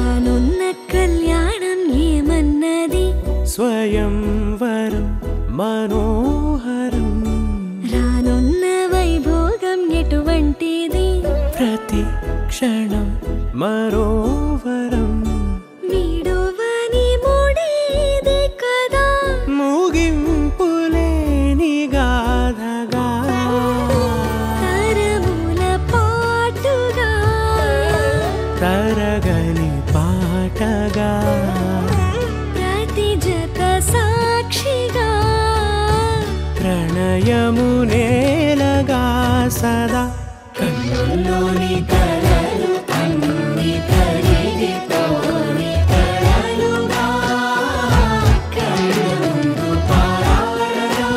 రానున్న కళ్యాణం ఏమన్నది స్వయంవరం మనోహరం రానున్న వైభోగం ఎటువంటిది ప్రతి క్షణం మరోవరం వీడువని మూడేది కదా ముగింపులేని గాథగా తరముల పాటుగా తరగని పాటగా ప్రతి జత సాక్షిగా ప్రణయము నేలగా సదా కన్నుల్లోని కలలు అన్ని కరిగిపోని కలలుగా కన్నుందు పారాడగా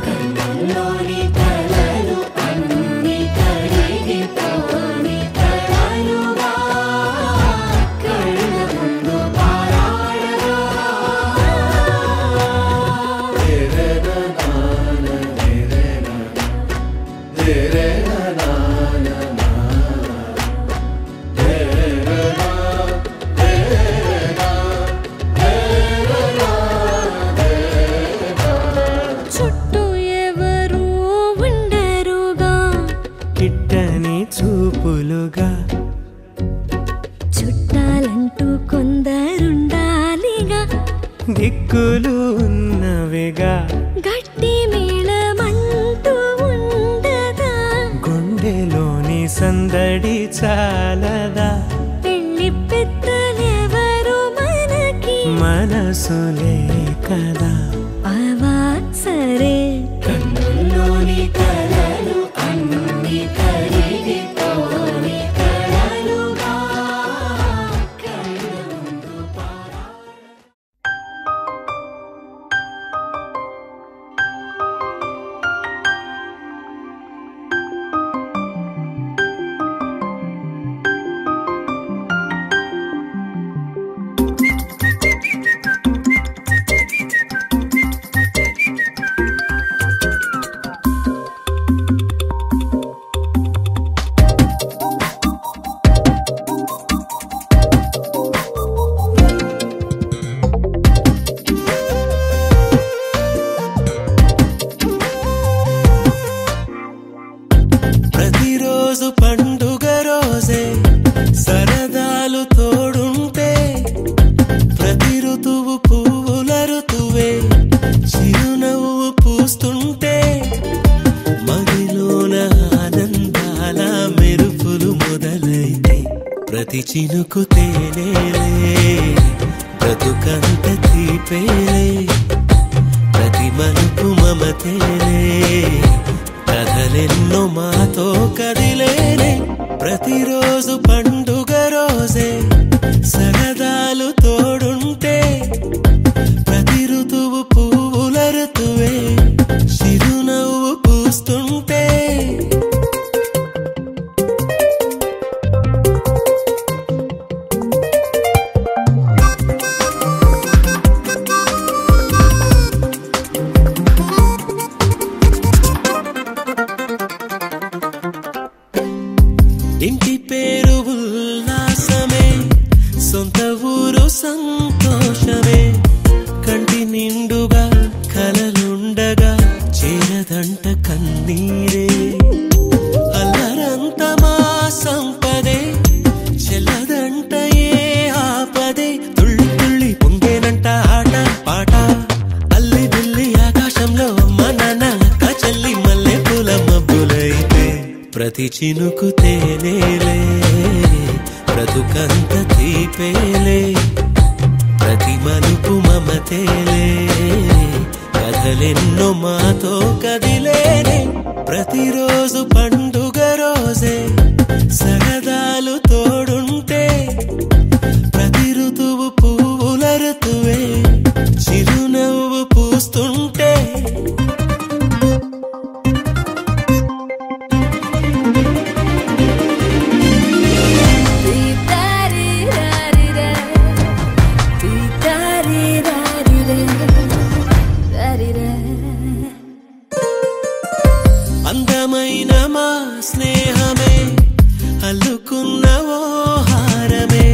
కన్నుల్లోని కలలు అన్ని కరిగిపోని కలలుగా కన్నుందు పారాడగా చుట్టూ ఎవరు ఉండరుగా కిట్టని చూపులుగా చుట్టాలంటూ కొందరుండాలిగా దిక్కులు ఉన్నవిగా గట్టి మేళమంటూ ఉండదా గుండెలోని సందడి చాలదా పెళ్లి పెద్దలెవరు మనకి మనసులే కదా అవా సరే కన్నుల్లోని కలలు అన్ని కరిగిపోని కలలుగా కన్నుందు ప్రతిరోజు పండుగ రోజే సరదాలు తోడుంటే ప్రతి ఋతువు పువ్వుల ఋతువే చిరునవ్వు పూస్తుంటే మదిలోన ఆనందాల మెరుపులు మొదలైతే ప్రతి చినుకు తేనేలే బ్రతుకంత తీపేలే ప్రతి మలుపు మమతేలే కథలెన్నో మాతో కదిలేనే ప్రతిరోజు పండుగ రోజే సరదాలు తోడుంటే ప్రతి ఋతువు పువ్వుల ఋతువే చిరునవ్వు పూస్తుంటే ఇంటి పేరు ఉల్లాసమే సొంత ఊరు సంతోషమే కంటి నిండుగా కలలుండగా చేరదంట కన్నీరే అల్లరంత మా సంపదే చెల్లదంట ఏ ఆపదే తుళ్ళి తుళ్ళి పొంగేనంట ఆట పాట అల్లి బిల్లి ఆకాశంలో అమ్మ నాన్న అక్క చెల్లి మల్లె పూల మబ్బులైతే ప్రతి చినుకు తేనేలే బ్రతుకంత తీపేలే ప్రతి మలుపు మమతేలే కథలెన్నో మాతో కదిలేనే ప్రతిరోజు పండుగ రోజే సరదాలు తోడుంటే ప్రతి ఋతువు పువ్వుల ఋతువే చిరునవ్వు పూస్తుంటే అందమైన మా స్నేహమే అల్లుకున్న ఓ హారమే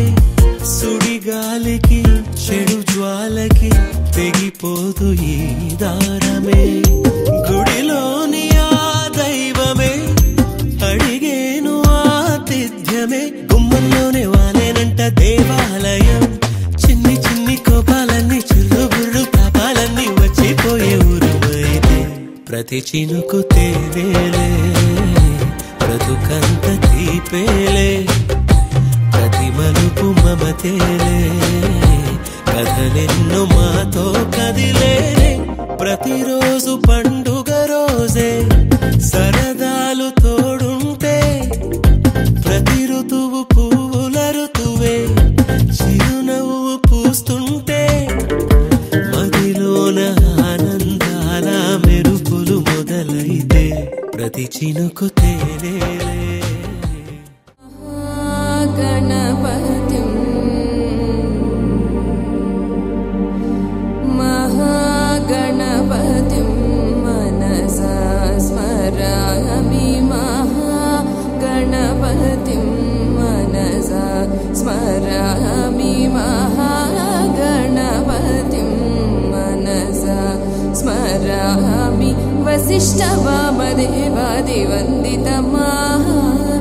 దినమే గుమ్మంలోనే వాలేనంట దేవాలయం చిన్ని చిన్ని కోపాలన్నీ చిల్లుబుర్రు తాపాలన్నీ వచ్చిపోయే ఊరుమైతే ప్రతి చినుకు తేవేలే బ్రతుకంత తీపేలే ప్రతి మలుపు మమతేలే కథలెన్నో మాతో కదిలేనే ప్రతిరోజు పండుగ రోజే సరదాలు తోడుంటే ప్రతి ఋతువు పువ్వుల ఋతువే చిరునవ్వు పూస్తుంటే మదిలోన ఆనందాల మెరుపులు మొదలైతే ప్రతి చినుకు తేలేలే महागणपतिं मनसा स्मरामि महागणपतिं मनसा स्मरामि महागणपतिं मनसा स्मरामि वसिष्ठवामदेवादिवन्दितं महागणपतिम्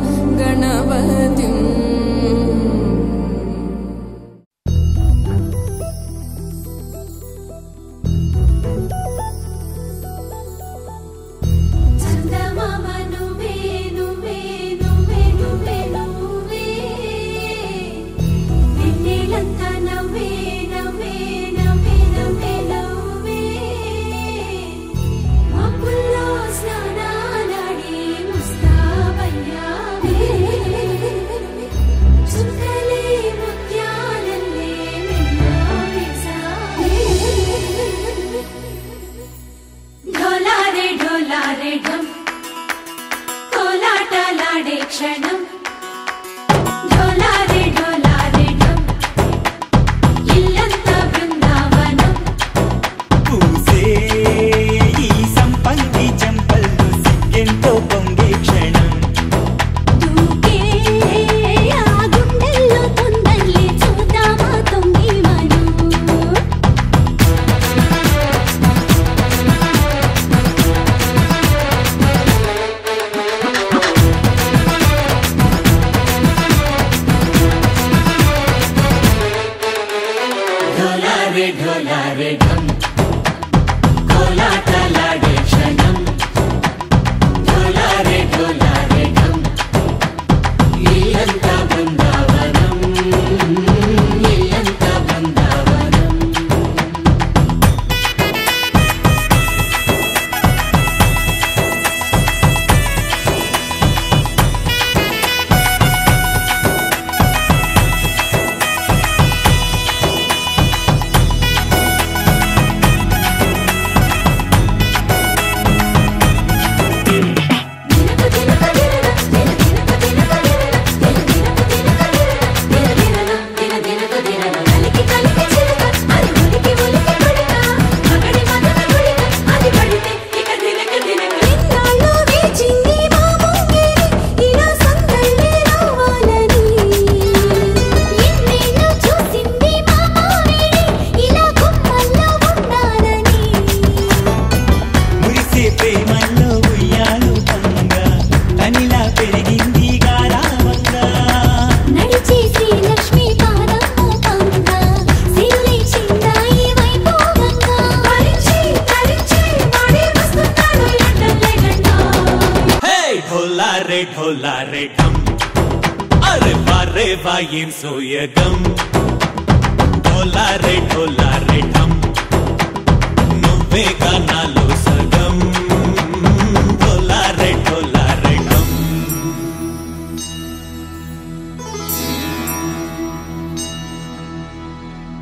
क्षणं ढोलारे ढोलारे ढम इल्लंत बृंदावनं पूसे ई संपंगी चंपल्लु सिग्गेंतो पोंगे क्षणं दूके आ गुंडेल्लो तोंदल्ली చూద్దామా తొంగి మనం ढोलारे ढम कोलाटलाडे क्षणं ढोलारे ढोलारे ढम इल्लंत बृंदावनं इल्लंत बृंदावनं ढोलारे ढम अरे वारे वायें सोयगम ढोलारे ढोलारे ढम नुव्वे गानालो सगम ढोलारे ढोलारे ढम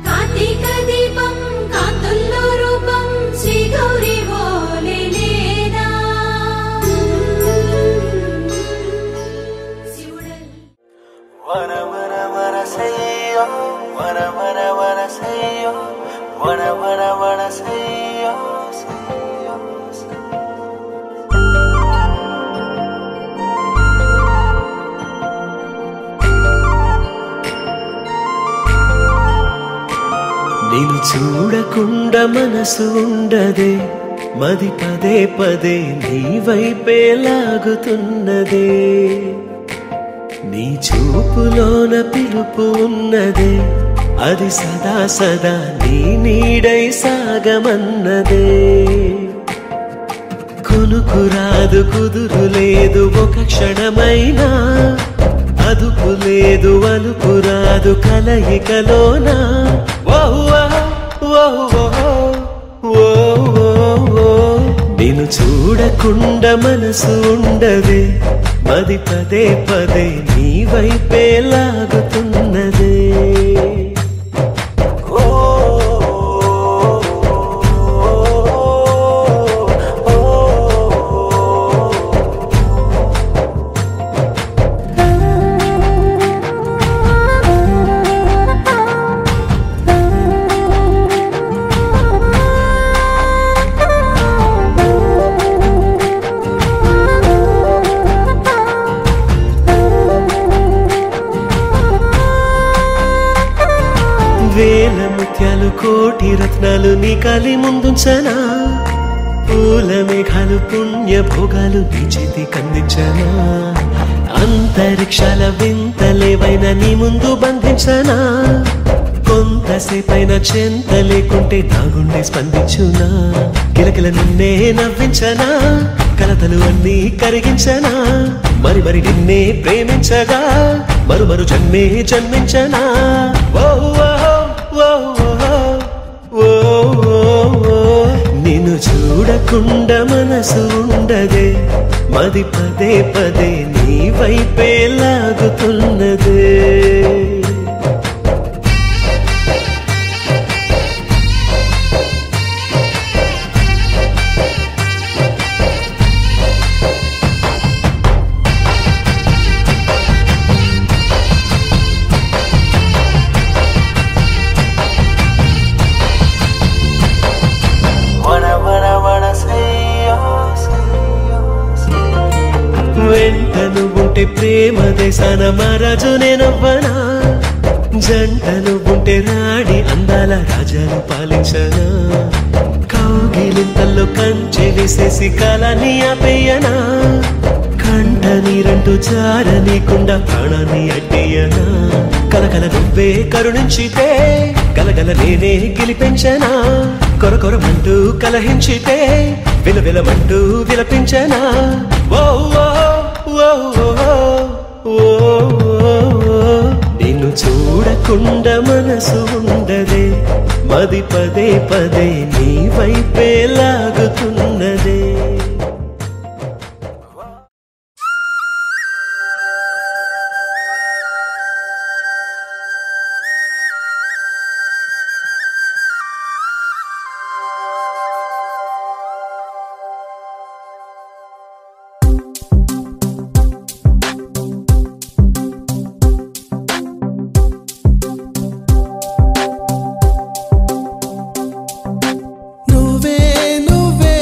కార్తీక దీపం కాంతుల్లో రూపం శ్రీ గౌరీ ఓలే లేనా వన వన వన సయ్యో వన వన వన సయ్యో వన వన వన సయ్యో సయ్యో నిన్ను చూడకుండా మనసు ఉండదే మది పదే పదే నీ వైపే లాగుతున్నదే నీ చూపులోన పిలుపు ఉన్నదే, అది సదా సదా నీ నీడై సాగమన్నదే. కొనుకురాదు కుదురు లేదు ఒక క్షణమైనా, అదుపు లేదు అలుపు రాదు కలయికలోనా. నిన్ను చూడకుండా మనసు ఉండదే, మది పదే పదే నీ వైపే లాగుతున్నదే. వేల ముత్యాలు కోటి రత్నాలు నీ కాలి ముందుంచనా, పూల మేఘాలు పుణ్య భోగాలు నీ చేతి కందించనా. అంతరిక్షాల వింతలేవైనా నీ ముందు బంధించనా, కొంతసేపైనా చెంత లేకుంటే నా గుండె స్పందించునా. కిలకిల నిన్నే నవ్వించనా, కలతలు అన్నీ కరిగించనా. మరి మరి నిన్నే ప్రేమించగా మరు మరు జన్మే జన్మించనా. నిన్ను చూడకుండా మనసు ఉండదే, మది పదే పదే నీ వైపే లాగుతున్నదే. వెంటను ఉంటే ప్రేమ దేశాన మహారాజు నేనవ్వనా, జంటను ఉంటే రాణి అందాల రాజాను పాలించనా. కౌగిలింతల్లో కంచె వేసేసి కాలాన్ని ఆపేయనా, కంట నీరంటూ జారనీకుండా ప్రాణాన్ని అడ్డేయనా. కలకల నువ్వే కరుణించితే గలగల నేనే గెలిపించనా. కొరకొరమంటూ కలహించితే విలవిలమంటూ విలపించనా. నిన్ను చూడకుండా మనసు ఉండదే, మది పదే పదే నీ వైపే లాగుతున్నదే. నువ్వే నువ్వే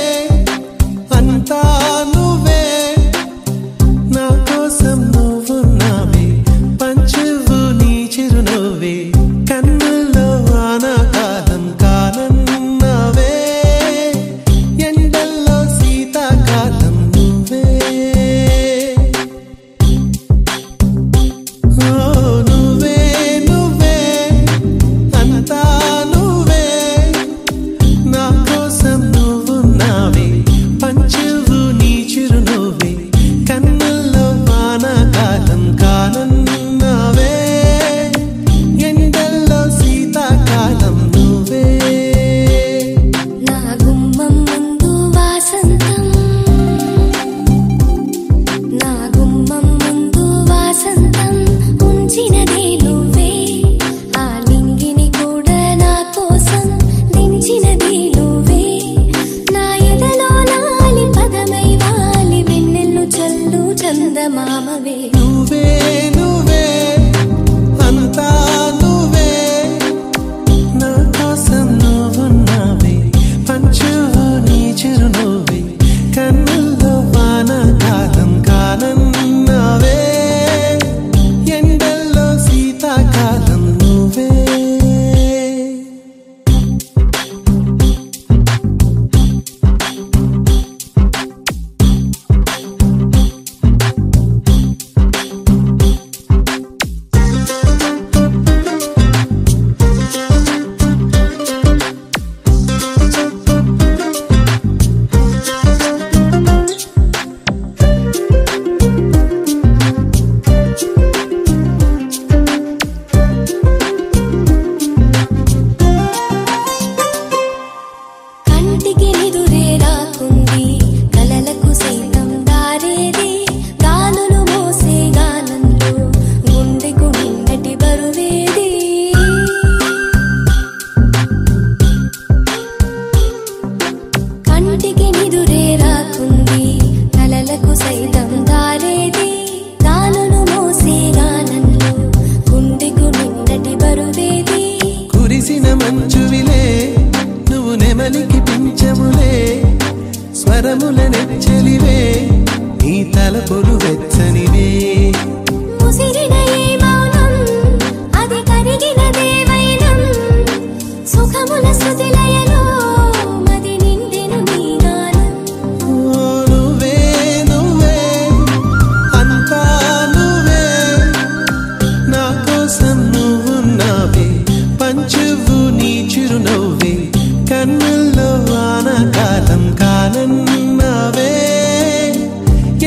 కోసం నువ్వున్నావే పంచువు నీ చిరునవ్వే కన్నుల్లో వానకాలం కాలన్నావే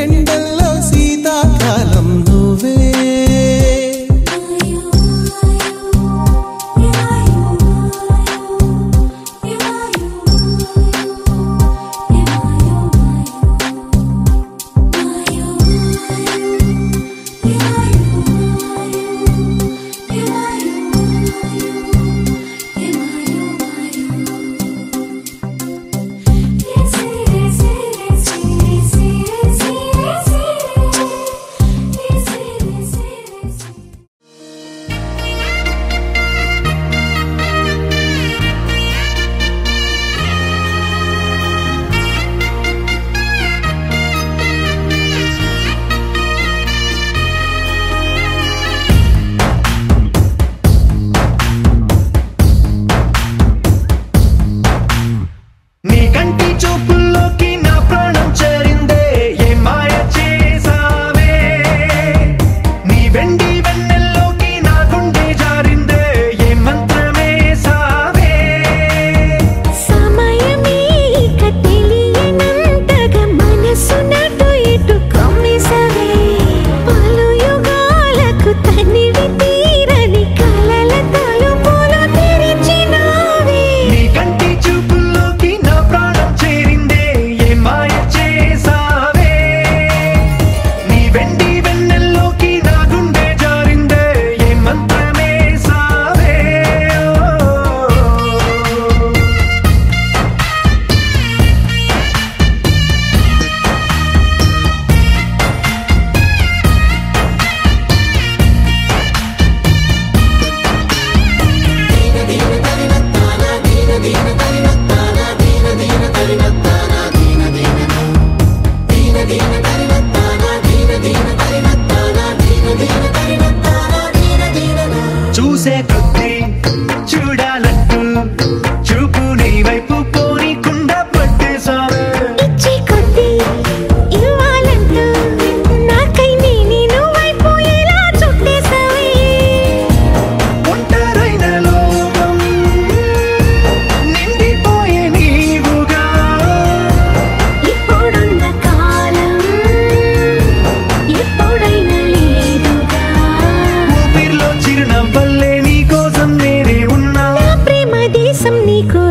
ఎండల్లో శీతాకాలం నువ్వే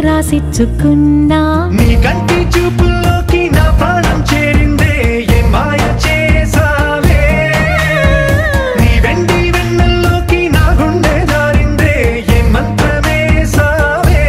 రాసిచ్చుకున్నా నీ కంటి చూపుల్లోకి నా ప్రాణం చేరిందే ఏ మాయ చేసావే నీ వెండి వెన్నెల్లోకి నా గుండె జారిందే ఏ మంత్రమేసావే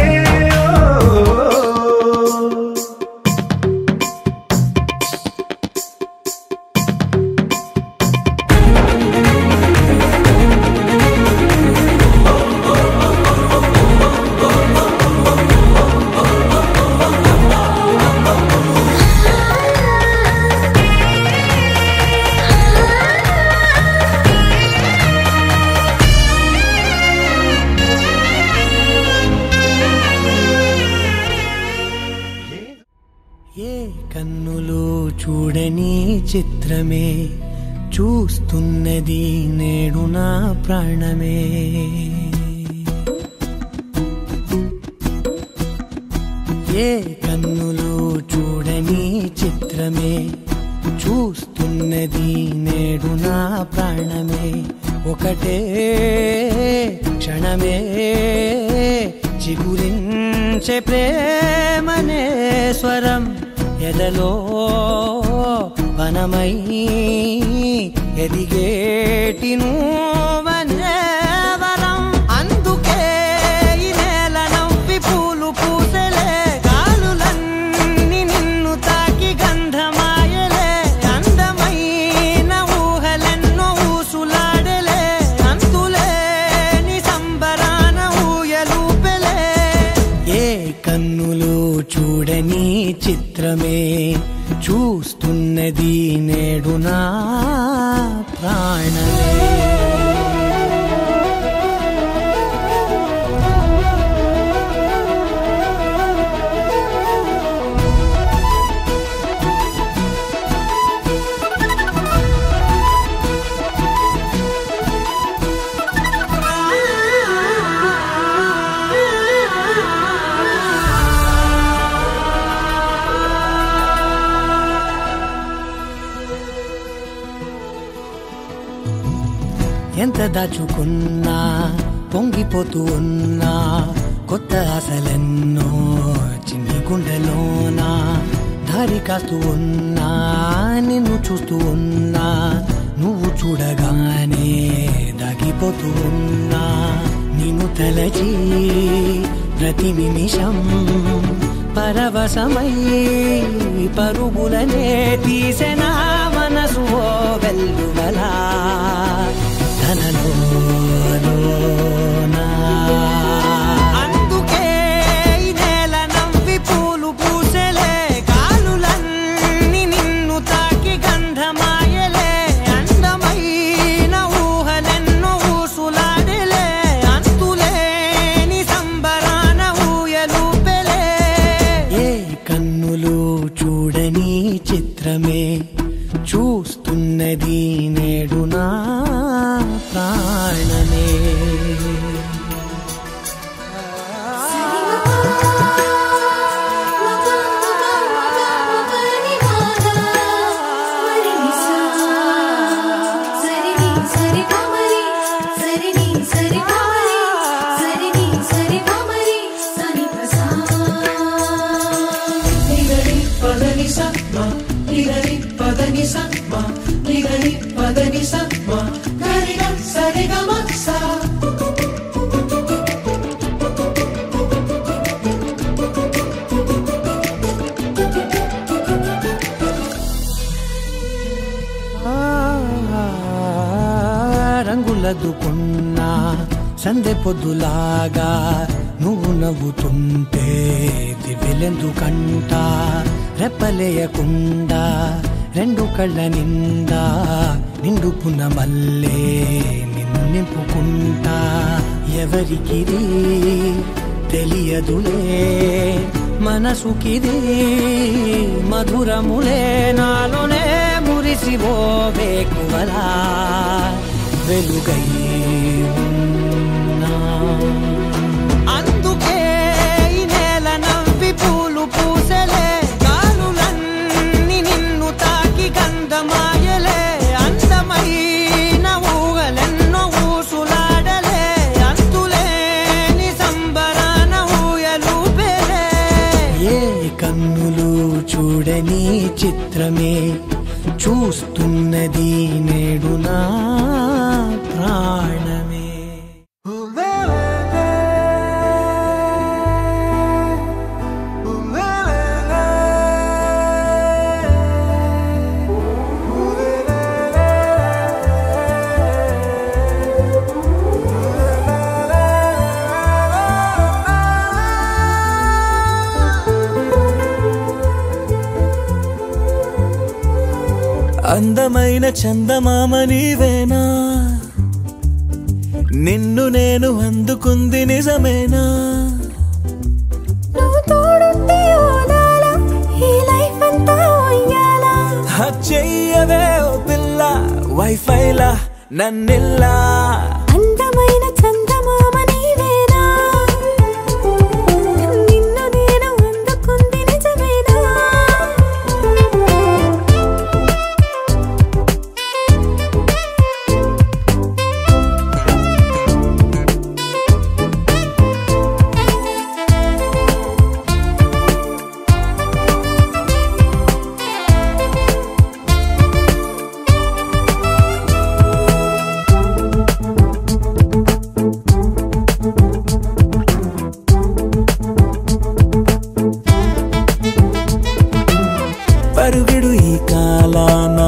కన్నులు చూడని చిత్రమే చూస్తున్నది నేడు నా ప్రాణమే ఏ కన్నులు చూడని చిత్రమే చూస్తున్నది నేడు నా ప్రాణమే ఒకటే క్షణమే చిగురించే ప్రేమనే స్వరం ఎదలో వనమై ఎదిగేటి నువ్వనే వరం అందుకే ఈ నేల నవ్వి పూలు పూసెలే గాలులన్నీ నిన్ను తాకి గంధమాయలే అందమైన ఊహలెన్నో ఊసులాడలే అంతులేని సంబరాన ఊయలూపెలే ఏ కన్నులు చూడని చిత్రమే చూస్తున్నది నేడు నా ప్రాణమే దాచుకున్నా పొంగిపోతూ ఉన్నా కొత్త ఆశలెన్నో చిన్ని గుండెలోనా దారి కాస్తూ ఉన్నా నిన్ను చూస్తూ ఉన్నా నువ్వు చూడగానే దాగిపోతూ ఉన్నా నిన్ను తలచి ప్రతి నిమిషం పరవశమై పరుగులనే తీసెనా మనసు ఓ వెల్లువలా తనలోనా అందుకే ఈ నేల నవ్వి పూలు పూసెలే కాలులన్నీ నిన్ను తాకి గంధమాయలే అందమైన ఊహలెన్నో ఊసులాడలే అంతులేని సంబరాన ఊయలూపెలే ఏ కన్నులు చూడని చిత్రమే చూస్తున్నది నేడు నా ప్రాణమే రంగులదుకున్నా సందె పొద్దులాగా నువ్వు నవ్వుతుంటే దివ్వెలెందుకంట రెప్పలేయకుండా రెండు కళ్ళ నిండా నిండుకున్న మల్లే నిన్ను నింపుకుంటా ఎవరికిది తెలియదులే మనసుకిది మధురములే నాలోనే మురిసివో వేకువలా వెలుగై ఉన్నా అందుకే ఈ నేల నవ్వి పూలు పూసెలే గాలులన్నీ నిన్ను తాకి గంధమాయలే అందమైన ఊహలెన్నో ఊసులాడలే అంతులేని సంబరాన ఊయలూపెలే ఏ కన్నులు చూడని చిత్రమే చూస్తున్నది నేడు నా ప్రాణమే అందమైన చందమామ నీవేనా నిన్ను నేను అందుకుంది నిజమేనా నువ్వు తోడుంటే ఓదాలా ఈ లైఫ్ అంతా ఉయ్యాలా చెయ్యవే ఓ పిల్ల వైఫైలా నన్నిల్లా అందమైన చందమామ నీవేనా నిన్ను నేను అందుకుంది నిజమేనా పరుగుడు ఈ కాలాన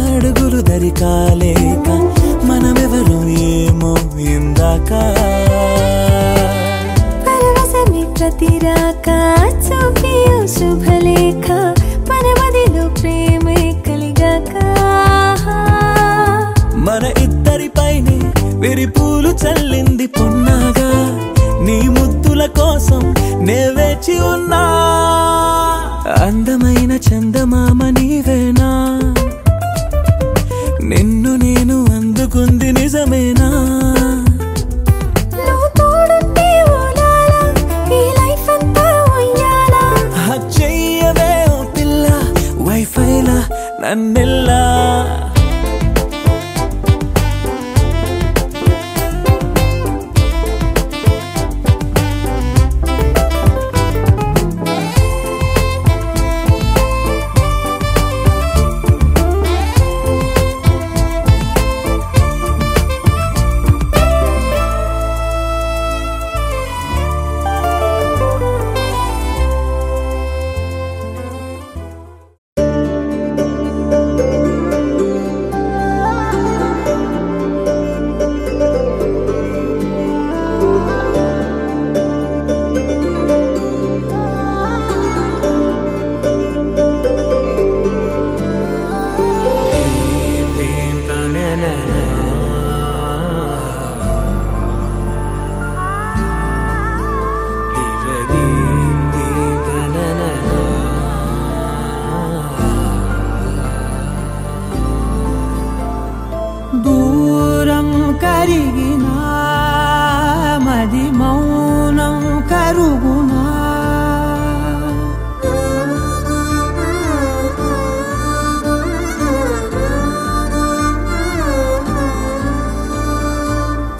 అడుగులు దరికాలేక మనమెవరు ఏమో ఇందాక పరవశమే ప్రతిరాక చూపి ఓ శుభలేఖ మన మదిలో ప్రేమే కలిగాక మన ఇద్దరిపైనే విరిపూలు చల్లింది పొన్నాగా నీ ముద్దుల కోసం నే వేచి ఉన్నా అందమైన చందమామ నీవేనా నిన్ను నేను అందుకుంది నిజమేనా నువ్వు తోడుంటే ఓదాలా ఈ లైఫ్ అంతా ఉయ్యాలా చెయ్యవే ఓ పిల్ల వైఫైలా నన్నిల్లా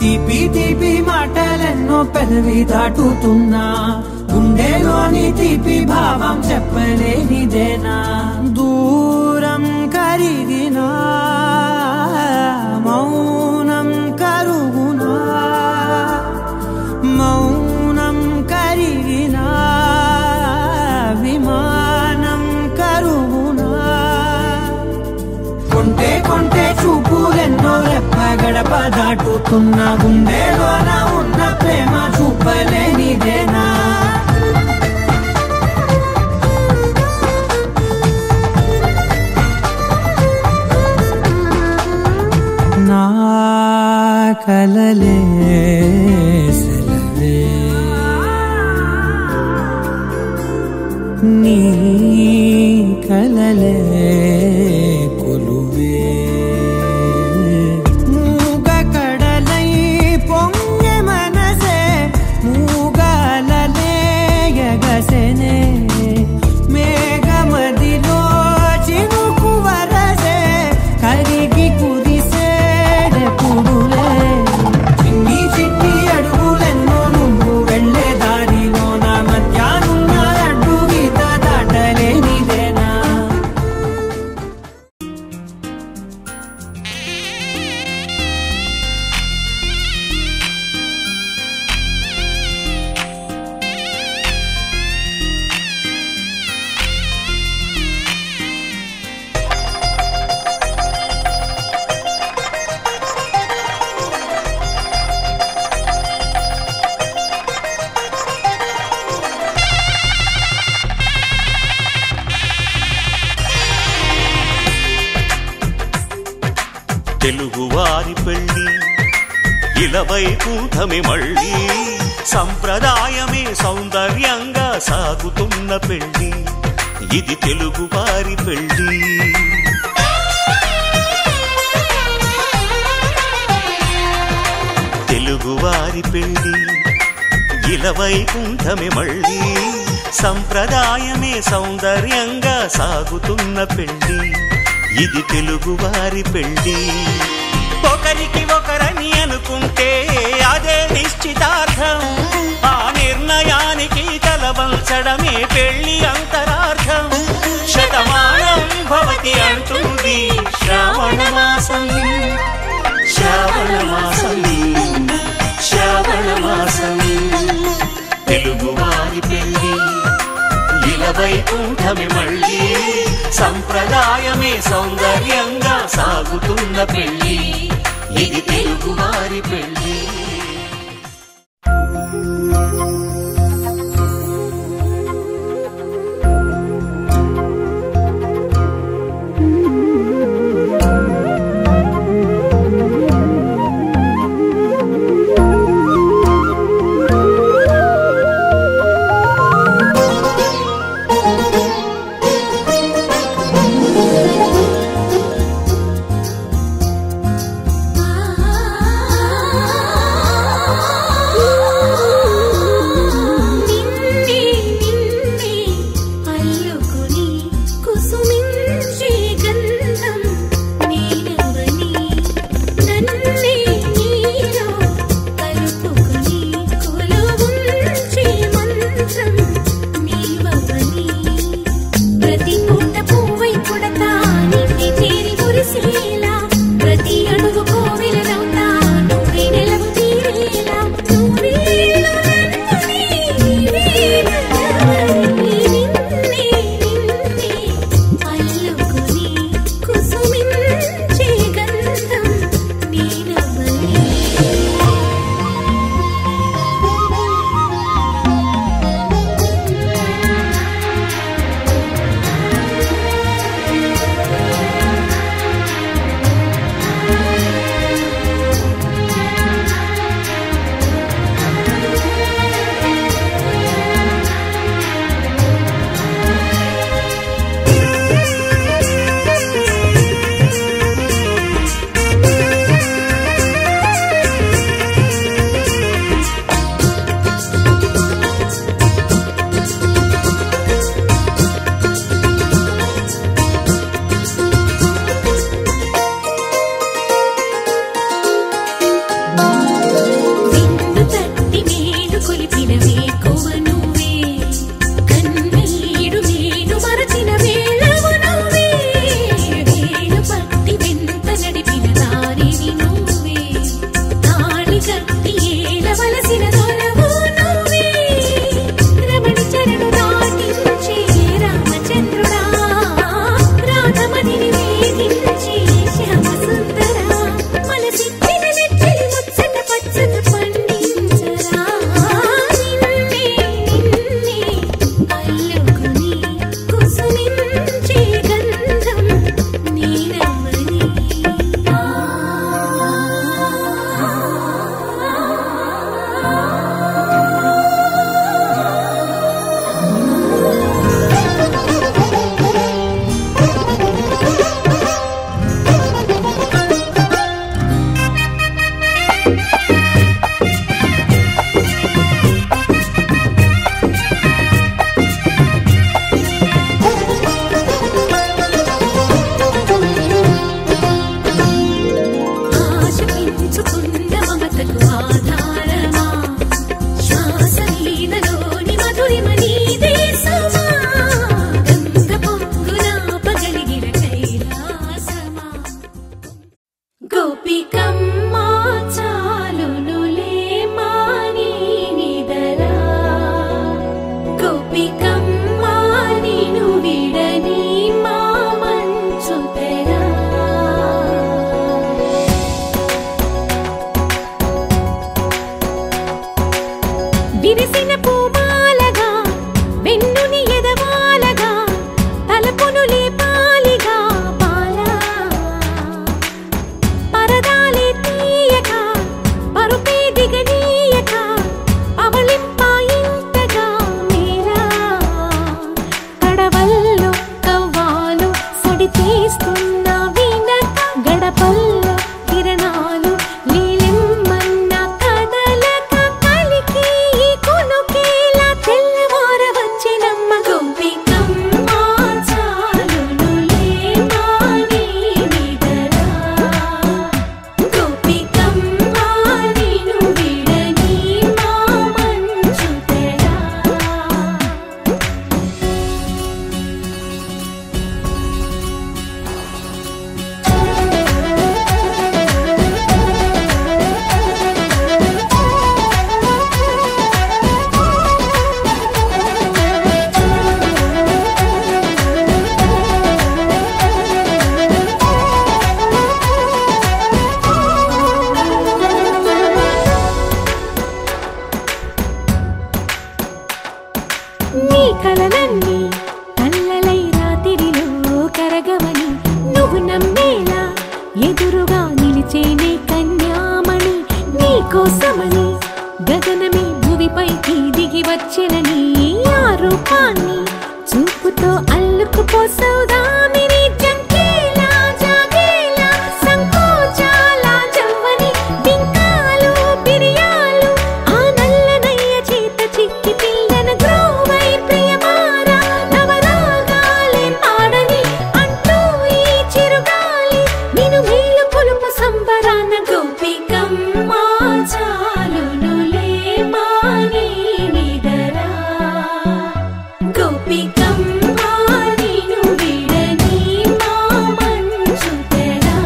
తీపి తీపి మాటలెన్నో పెదవి దాటుతున్నా గుండెలోని తీపి భావం చెప్పలేనిదేనా దూరం కరిగినా మౌనం కరుగునా మౌనం కరిగినా విమానం కరుగునా కొంటే కొంటే చూపులెన్నో రెప్ప గడప దాటుతున్న గుండెలోన ఉన్న ప్రేమ చూపలేనిదేనా నా కలలే సెలవే నీ కలలే కొలువే మూగ కడలై పొంగె మనసే మూగలలే ఎగసెనే మేఘమదిలో చినుకు వరసే కరిగి కుదిసేడెప్పుడులే చిన్ని చిన్ని అడుగులెన్నో నువ్వు వెళ్ళే దారిలో నా మధ్యాహ్న అడ్డు గీత దాటలేనిదేనా తెలుగువారి పెళ్ళి ఇలవై కూటమి మళ్ళీ సంప్రదాయమే సౌందర్యంగా సాగుతున్న పెళ్ళి ఇది తెలుగువారి పెళ్ళి తెలుగువారి పెళ్ళి ఇలవై కూటమి మళ్ళీ సంప్రదాయమే సౌందర్యంగా సాగుతున్న పెళ్ళి ఇది తెలుగువారి పెళ్ళి ఒకరికి ఒకరని అనుకుంటే అదే నిశ్చితార్థం ఆ నిర్ణయానికి తలవంచడమే పెళ్లి అంతరార్థం శతమానం భవతి అంటుంది శ్రావణ మాసం శ్రావణ మాసం శ్రావణ మాసం తెలుగువారి పెళ్ళి ఇలవై కూటమి మళ్ళీ సంప్రదాయమే సౌందర్యంగా సాగుతున్న పెళ్ళి ఇది తెలుగువారి పెళ్ళి ఆ విరిసిన పూమాలగా వెన్నుని ఎదవాలగా తలపును లేపాలిగా బాలా పరదాలే తీయక పరుపే దిగనీయక అవలింపాయింతగా మేరా కడవల్లో కవ్వాలు సడి చేస్తున్న వీణత గడపల్లో కిరణాలు లీలెమ్మన్న కదలక కలికి ఈ కొనుకేలా తెల్లవార వచ్చినమ్మ గోపికమ్మ చాలునులే మాని నిదరా గోపికమ్మ నిను విడని మా మంచు తెరా నీ కలలన్నీ కళ్ళలై రాత్రిలో కరగవని నువ్వు నమ్మేలా ఎదురుగా నిలిచేనే కన్యామణి నీ కోసమని గగనమే భువిపైకి దిగి వచ్చెనని ఆ రూపాన్ని చూపుతో అల్లుకుపోసౌదామిని జంకేలా జాగేలా సంకోచాల జవ్వని బింకాలు బిరియాలు ఆ నల్లనయ్య చేత చిక్కి పిల్లన గ్రోవై ప్రియమారా నవరాగాలే పాడని అంటూ ఈ చిరుగాలి నిను మేలు కొలుపు సంబరాన గోపికమ్మ చాలునులే మాని నిదరా గోపికమ్మ నిను విడని మా మంచు తెరా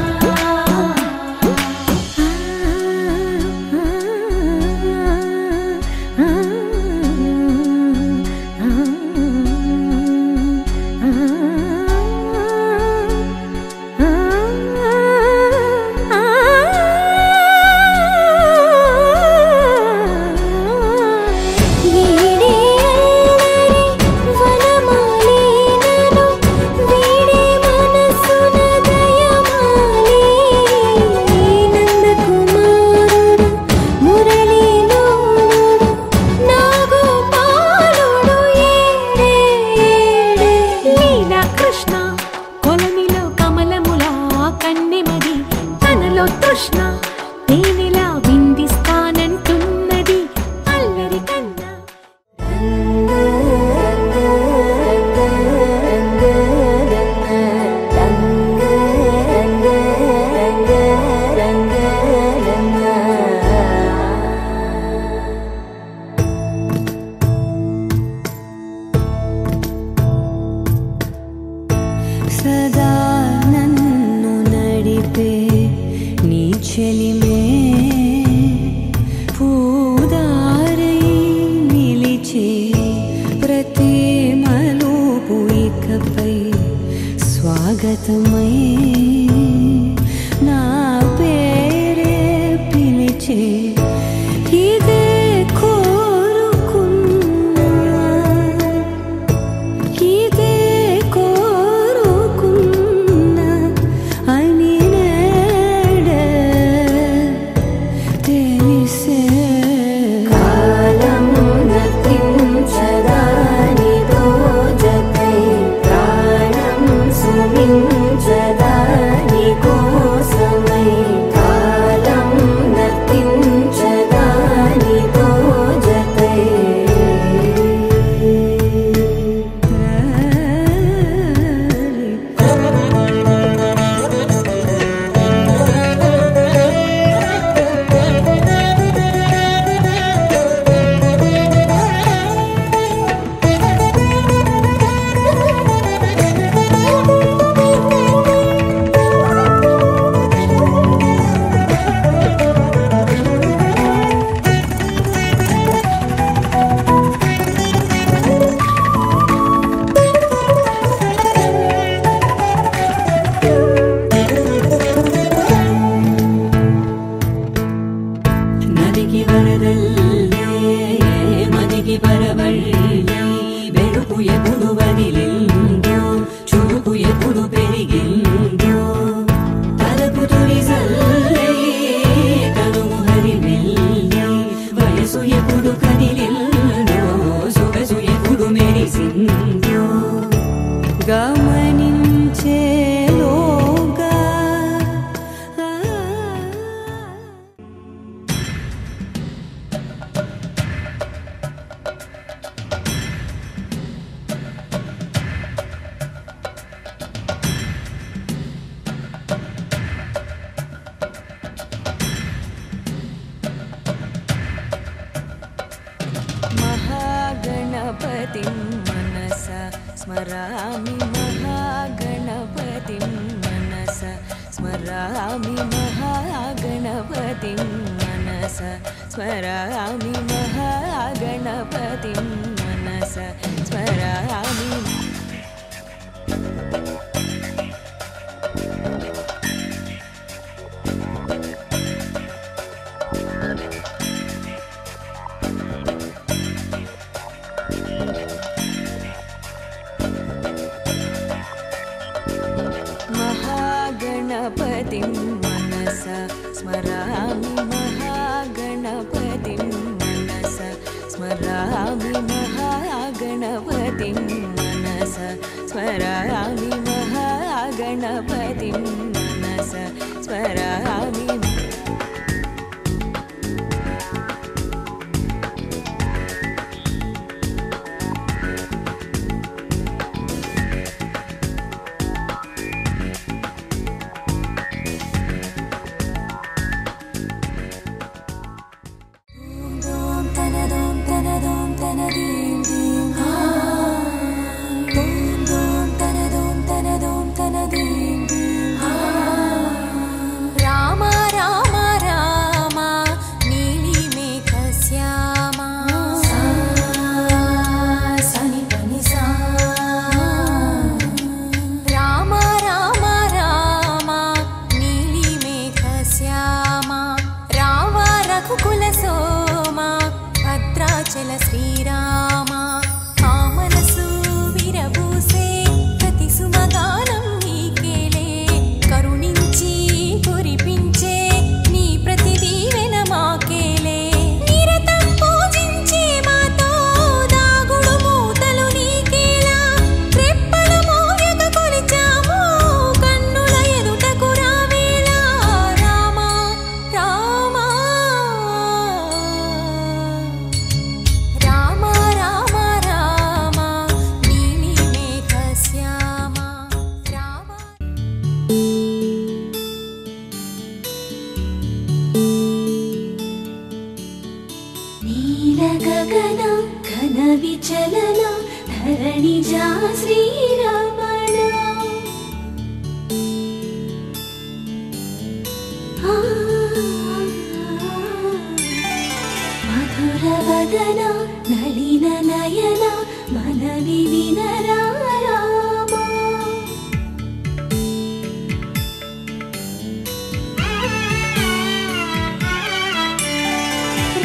వీడే అల్లరి వనమాలినను వీడే మనసున దయమాలి నందకుమారుడు మురళీలోనుడు నాగోపాలుడు ఏడే లీలా కృష్ణ కొలనిలో కమలములా కన్నెమది తనలో తృష్ణ తేనెలా విందిస్తానంటున్నది అల్లరి కన్నా సదా నన్ను నడిపే నీ చెలిమే పూదారై నిలిచే ప్రతి మలుపు ఇకపై స్వాగతమై నా పేరే పిలిచే ఇదే కోరుకున్నా ఇదే కోరుకున్నా అని నేడే తెలిసే కాలము నతించదాని దోజకై ప్రాణం సుమించదా महागणपतिं मनसा स्मरामि महागणपतिं मनसा स्मरामि महागणपतिं मनसा स्मरामि महागणपतिं मनसा स्मरामि महागणपतिं मनसा स्मरामि महागणपतिं मनसा स्मरामि महागणपतिं मनसा स्मरामि महागणपतिं मनसा स्मरामि రామ రామ రామ నీలి మేఘ శ్యామ సని పని సా రామ రామ రామ నీలి మేఘ శ్యామ రావ రఘుకుల సోమ భద్రాచల శ్రీరామ ఆ మనసు విరబూసే ప్రతి సుమగానం నీకేలే కరుణించి కురిపించే నీ ప్రతి దీవెన మాకేలే నిరతం పూజించే మాతో దాగుడు మూతలు నీకేలా రెప్పలు మోయక కొలిచాము కన్నుల ఎదుటకు రావేలా రామ రామ రామ రామ రామ నీలి మేఘ శ్యామ రామ నీల గగన ఘన విచలన ధరణిజా శ్రీరమణ మధుర వదన నళిన నయన మనవి వినరా రామ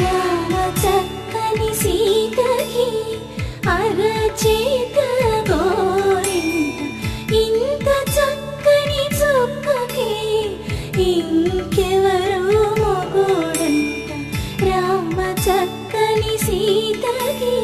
రామ చక్కని సీతకి అరచేత గోరింట ఇంత చక్కని చుక్కకి ఇంకెవరు మొగుడంట రామ చక్కని సీతకి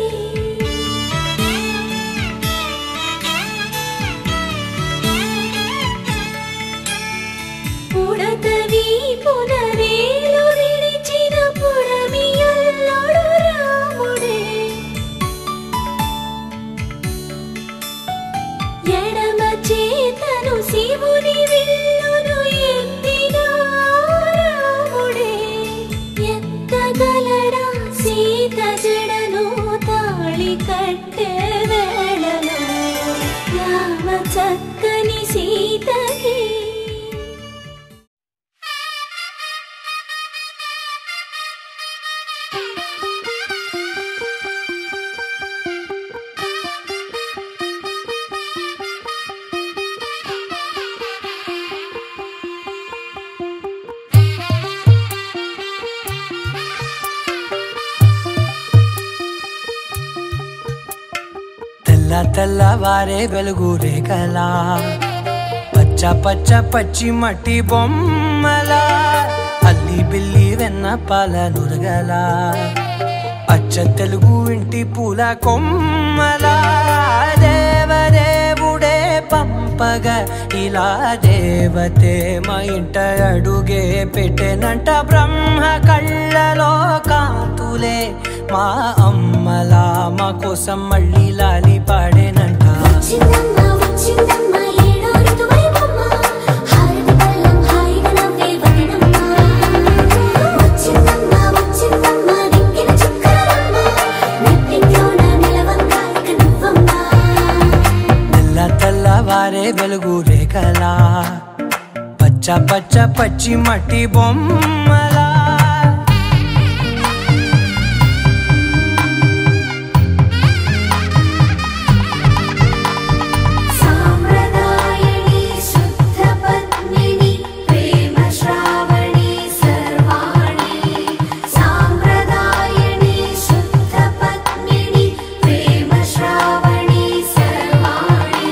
పుడతవి పునరేలు విడిచిన పుడమియల్లుడు రాముడే ఎడమ చేతను శివుని విల్లును ఎత్తిన రాముడే ఎత్తగలడా సీత జడను తాళి కట్టే వేళలో రామ చక్కని సీతకి తెల్ల తెల్లవారే వెలుగు రేఖలా పచ్చ పచ్చ పచ్చి మట్టి బొమ్మలా అల్లి బిల్లి వెన్న పాల నురగలా అచ్చ తెలుగు ఇంటి పూల కొమ్మలా దేవదేవుడే పంపగా ఇలా దేవతే మా ఇంట అడుగే పెట్టెనంట బ్రహ్మ కళ్ళలో కాంతులే మా అమ్మలా మా కోసం మళ్ళీ లాలి పాడేనంట వచ్చిందమ్మ వచ్చిందమ్మ ఏడో ఋతువైవమ్మ హారతి పళ్ళం హాయిగా నవ్వే వదనమ్మ వచ్చిందమ్మ వచ్చిందమ్మ దిక్కిన చుక్కలమ్మ నెట్టింట్లోన నిలవంగ వెలుగు రేఖలా పచ్చ పచ్చ పచ్చి మట్టి బొమ్మలా సాంప్రదాయని శుద్ధ పద్మిని ప్రేమ శ్రావణి సర్వాణి సాంప్రదాయని శుద్ధ పద్మిని ప్రేమ శ్రావణి సర్వాణి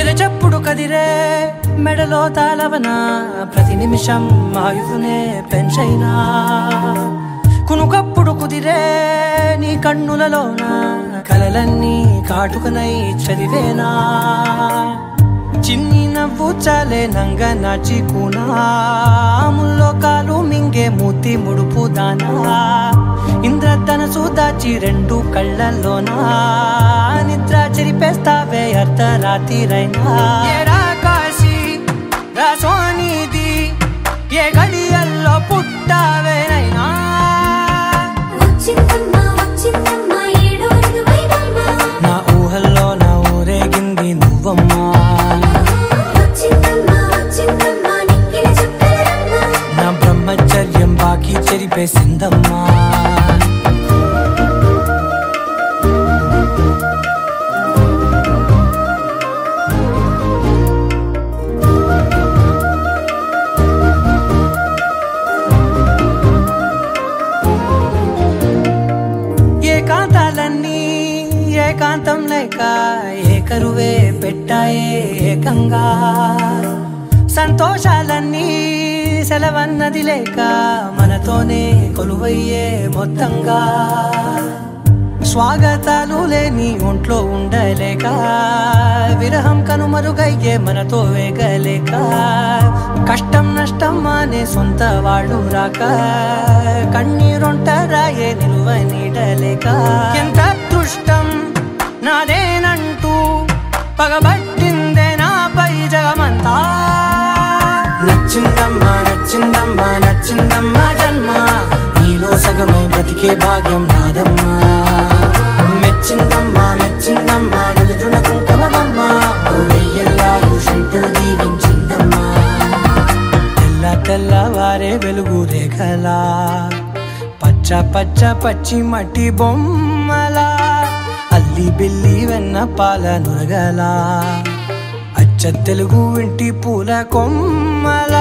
ఎరచప్పుడు కదిరే మెడలో తాళవన ప్రతి నిమిషం ఆయుధునే పెంచైనా కునుకప్పుడు కుదిరే నీ కన్నులలోన కలలన్నీ కాటుకనై చదివేనా చిన్ని నవ్వు చాలే నంగ నాచి కూనాముల్లో కాలు మింగే మూతి ముడుపు దానా ఇంద్రధనసు దాచి రెండు కళ్ళల్లోనా నిద్ర చెరిపేస్తావే అర్ధరాత్రిరైనా ఏరా కాశీ రా సోనిది ఏ గడియల్లో పుట్టావేనైనా వచ్చిందమ్మా వచ్చిందమ్మా ఏడో ఋతువైనమ్మా నా ఊహల్లో నా ఊరేగింది నువ్వమ్మా వచ్చిందమ్మా వచ్చిందమ్మా నిక్కిన చుక్కలమ్మా నా బ్రహ్మచర్యం బాకీ చెరిపేసిందమ్మా ఏకాంతాలన్నీ ఏకాంతం లేక ఏకరువే పెట్టాయే ఏకంగా సంతోషాలన్నీ సెలవన్నది లేక మనతోనే కొలువయ్యే మొత్తంగా స్వాగతాలు లేని ఒంట్లో ఉండలేక విరహం కనుమరుగయ్యే మనతో వేగలేక కష్టం నష్టం అనే సొంత వాళ్ళు రాక కన్నీరొంటరాయే నిలువ నీడలేక ఎంత అదృష్టం నాదేనంటూ పగబట్టిందే నాపై జగమంతా నచ్చిందమ్మా నచ్చిందమ్మా నచ్చిందమ్మా జన్మ నీలో సగమై బ్రతికే భాగ్యం నాదమ్మా మెచ్చిందమ్మా మెచ్చిందమ్మా నిలుచున కుంకుమమ్మా వెయ్యల్లాలు శంకరు దీవించిందమ్మా తెల్ల తెల్లవారే వెలుగు రేఖలా పచ్చ పచ్చ పచ్చి మట్టి బొమ్మలా అల్లి బిల్లి వెన్న పాల నురగలా అచ్చ తెలుగు ఇంటి పూల కొమ్మలా